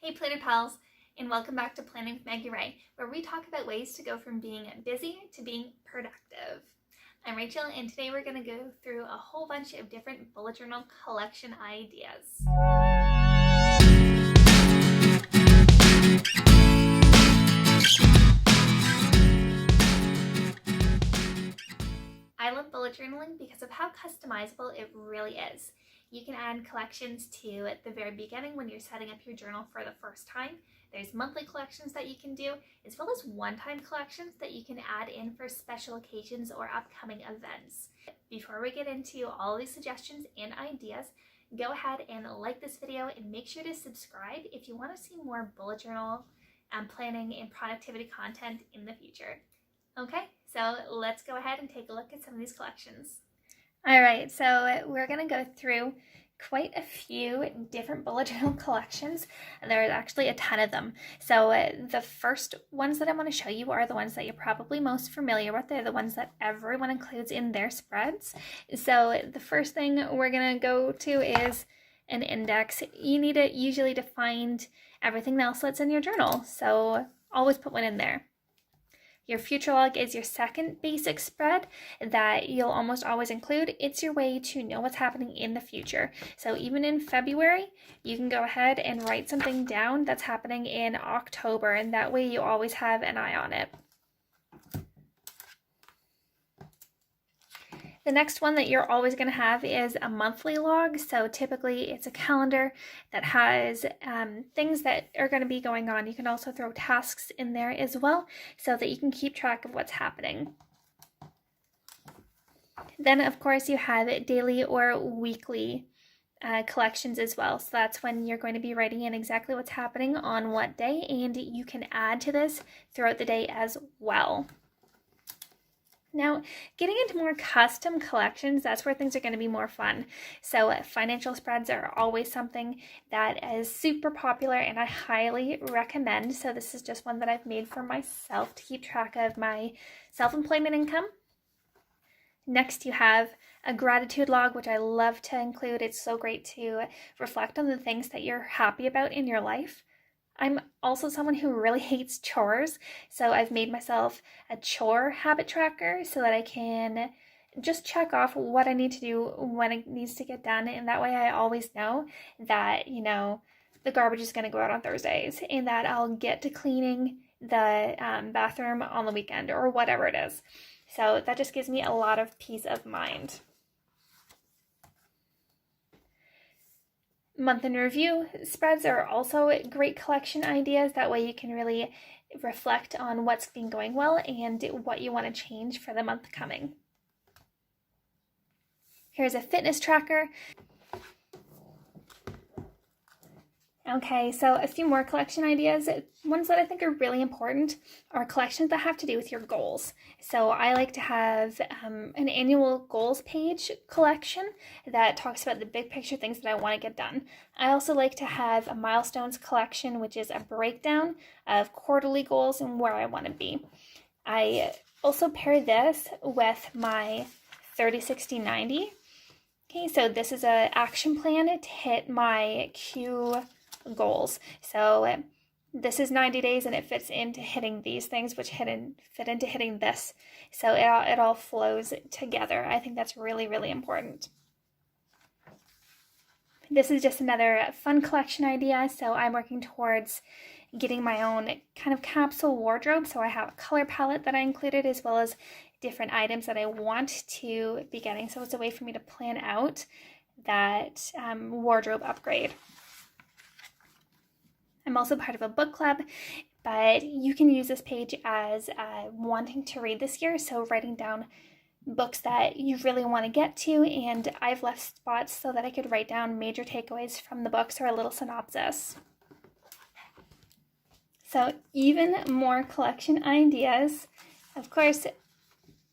Hey Planner Pals, and welcome back to Planning with Maggie, where we talk about ways to go from being busy to being productive. I'm Rachel, and today we're going to go through a whole bunch of different bullet journal collection ideas. I love bullet journaling because of how customizable it really is. You can add collections to at the very beginning when you're setting up your journal for the first time. There's monthly collections that you can do, as well as one-time collections that you can add in for special occasions or upcoming events. Before we get into all these suggestions and ideas, go ahead and like this video and make sure to subscribe if you want to see more bullet journal planning and productivity content in the future. Okay, so let's go ahead and take a look at some of these collections. All right, so we're going to go through quite a few different bullet journal collections. There's actually a ton of them. So the first ones that I want to show you are the ones that you're probably most familiar with. They're the ones that everyone includes in their spreads. So the first thing we're going to go to is an index. You need it usually to find everything else that's in your journal. So always put one in there. Your future log is your second basic spread that you'll almost always include. It's your way to know what's happening in the future. So even in February, you can go ahead and write something down that's happening in October, and that way you always have an eye on it. The next one that you're always going to have is a monthly log. So typically it's a calendar that has things that are going to be going on. You can also throw tasks in there as well so that you can keep track of what's happening. Then of course you have daily or weekly collections as well. So that's when you're going to be writing in exactly what's happening on what day, and you can add to this throughout the day as well. Now, getting into more custom collections, that's where things are going to be more fun. So financial spreads are always something that is super popular and I highly recommend. So this is just one that I've made for myself to keep track of my self-employment income. Next, you have a gratitude log, which I love to include. It's so great to reflect on the things that you're happy about in your life. I'm also someone who really hates chores, so I've made myself a chore habit tracker so that I can just check off what I need to do when it needs to get done, and that way I always know that, the garbage is going to go out on Thursdays and that I'll get to cleaning the bathroom on the weekend or whatever it is. So that just gives me a lot of peace of mind. Month in review spreads are also great collection ideas. That way you can really reflect on what's been going well and what you want to change for the month coming. Here's a fitness tracker. Okay, so a few more collection ideas. Ones that I think are really important are collections that have to do with your goals. So I like to have an annual goals page collection that talks about the big picture things that I want to get done. I also like to have a milestones collection, which is a breakdown of quarterly goals and where I want to be. I also pair this with my 30, 60, 90. Okay, so this is an action plan to hit my Q goals. So this is 90 days and it fits into hitting these things, which fit into hitting this. So it all flows together. I think that's really, really important. This is just another fun collection idea. So I'm working towards getting my own kind of capsule wardrobe. So I have a color palette that I included, as well as different items that I want to be getting. So it's a way for me to plan out that wardrobe upgrade. I'm also part of a book club, but you can use this page as wanting to read this year. So writing down books that you really want to get to, and I've left spots so that I could write down major takeaways from the books or a little synopsis. So even more collection ideas. Of course,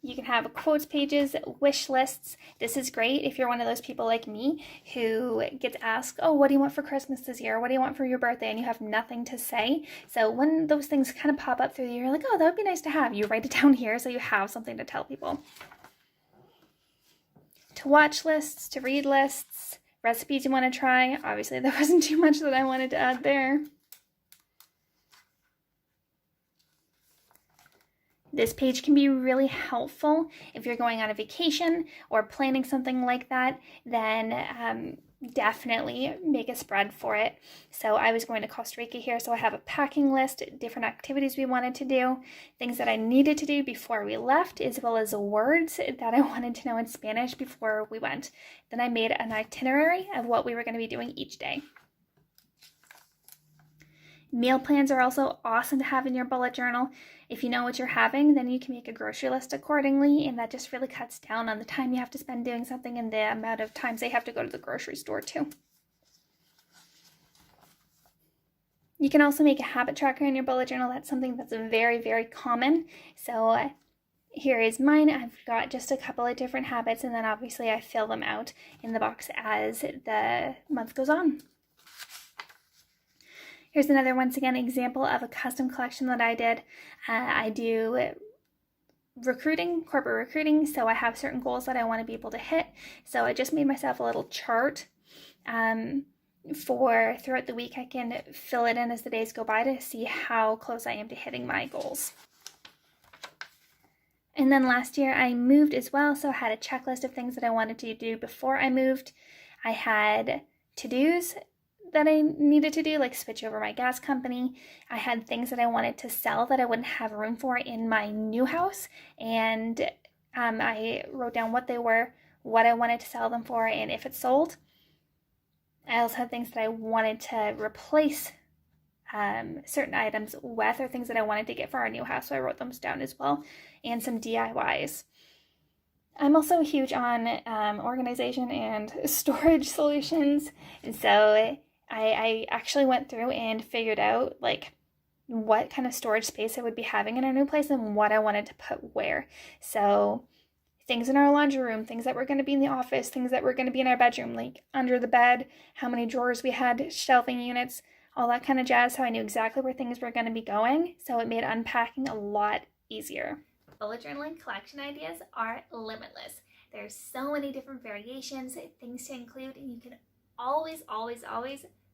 you can have quotes pages, wish lists. This is great if you're one of those people like me who gets asked, oh, what do you want for Christmas this year? What do you want for your birthday? And you have nothing to say. So when those things kind of pop up through the year, you're like, oh, that would be nice to have. You write it down here so you have something to tell people. To watch lists, to read lists, recipes you want to try. Obviously, there wasn't too much that I wanted to add there. This page can be really helpful if you're going on a vacation or planning something like that. Then definitely make a spread for it. So I was going to Costa Rica here, so I have a packing list, different activities we wanted to do, things that I needed to do before we left, as well as words that I wanted to know in Spanish before we went. Then I made an itinerary of what we were going to be doing each day. Meal plans are also awesome to have in your bullet journal. If you know what you're having, then you can make a grocery list accordingly, and that just really cuts down on the time you have to spend doing something and the amount of times they have to go to the grocery store too. You can also make a habit tracker in your bullet journal. That's something that's very, very common. So here is mine. I've got just a couple of different habits, and then obviously I fill them out in the box as the month goes on. Here's another, once again, example of a custom collection that I did. I do recruiting, corporate recruiting, so I have certain goals that I want to be able to hit. So I just made myself a little chart for throughout the week. I can fill it in as the days go by to see how close I am to hitting my goals. And then last year I moved as well, so I had a checklist of things that I wanted to do before I moved. I had to-dos that I needed to do, like switch over my gas company. I had things that I wanted to sell that I wouldn't have room for in my new house, and I wrote down what they were, what I wanted to sell them for, and if it sold. I also had things that I wanted to replace certain items with, or things that I wanted to get for our new house, so I wrote those down as well, and some DIYs. I'm also huge on organization and storage solutions, and so I actually went through and figured out like what kind of storage space I would be having in our new place and what I wanted to put where. So things in our laundry room, things that were going to be in the office, things that were going to be in our bedroom, like under the bed, how many drawers we had, shelving units, all that kind of jazz, so I knew exactly where things were going to be going. So it made unpacking a lot easier. Bullet journaling collection ideas are limitless. There's so many different variations, things to include, and you can always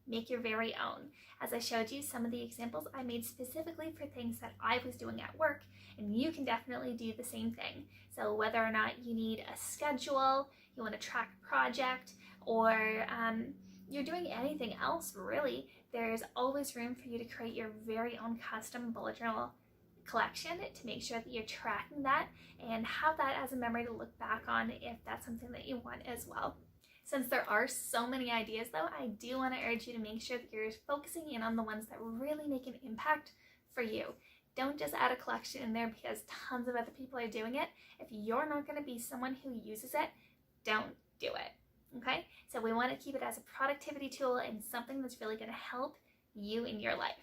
make your very own. As I showed you, some of the examples I made specifically for things that I was doing at work, and you can definitely do the same thing. So whether or not you need a schedule, you want to track a project, or you're doing anything else really, there's always room for you to create your very own custom bullet journal collection to make sure that you're tracking that and have that as a memory to look back on if that's something that you want as well. Since there are so many ideas though, I do want to urge you to make sure that you're focusing in on the ones that really make an impact for you. Don't just add a collection in there because tons of other people are doing it. If you're not going to be someone who uses it, don't do it. Okay? So we want to keep it as a productivity tool and something that's really going to help you in your life.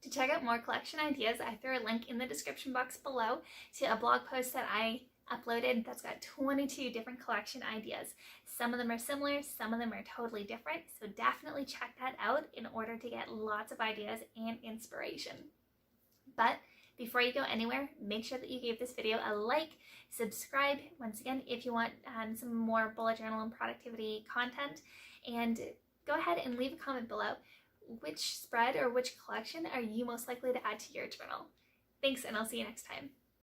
To check out more collection ideas, I threw a link in the description box below to a blog post that I uploaded that's got 22 different collection ideas. Some of them are similar, some of them are totally different, so definitely check that out in order to get lots of ideas and inspiration. But before you go anywhere, make sure that you gave this video a like, subscribe once again if you want some more bullet journal and productivity content, and go ahead and leave a comment below. Which spread or which collection are you most likely to add to your journal? Thanks, and I'll see you next time.